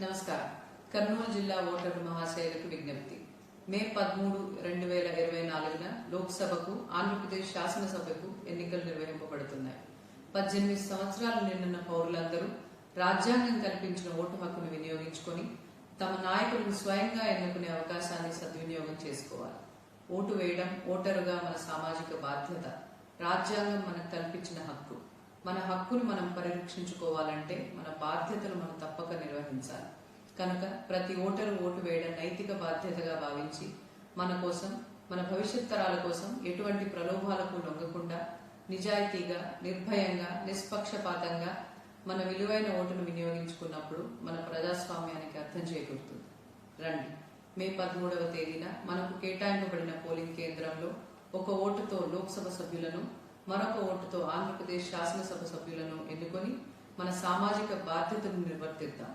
నమస్కారం. కర్నూలు జిల్లా ఓటరు మహాశయులకు విజ్ఞప్తి. మే 13, 2024న లోక్సభకు, ఆంధ్రప్రదేశ్ శాసనసభకు ఎన్నికలు నిర్వహింపబడుతున్నాయి. 18 సంవత్సరాలు నిండిన పౌరులందరూ రాజ్యాంగం కల్పించిన ఓటు హక్కును వినియోగించుకొని తమ నాయకులను స్వయంగా ఎన్నుకునే అవకాశాన్ని సద్వినియోగం చేసుకోవాలి. ఓటు వేయడం ఓటరుగా మన సామాజిక బాధ్యత. రాజ్యాంగం మనకు కల్పించిన హక్కు. మన హక్కును మనం పరిరక్షించుకోవాలంటే మన బాధ్యతలు మనం తప్పక నిర్వహించాలి. కనుక ప్రతి ఓటరు ఓటు వేయడం నైతిక బాధ్యతగా భావించి మన కోసం, మన భవిష్యత్ తరాల కోసం ఎటువంటి ప్రలోభాలకు లొంగకుండా నిజాయితీగా, నిర్భయంగా, నిష్పక్షపాతంగా మన విలువైన ఓటును వినియోగించుకున్నప్పుడు మన ప్రజాస్వామ్యానికి అర్థం చేకూరుతుంది. రండి, మే 13వ తేదీన మనకు కేటాయింపబడిన పోలింగ్ కేంద్రంలో ఒక ఓటుతో లోక్సభ సభ్యులను, మరొక ఓటుతో ఆంధ్రప్రదేశ్ శాసనసభ సభ్యులను ఎన్నుకొని మన సామాజిక బాధ్యతను నిర్వర్తిద్దాం.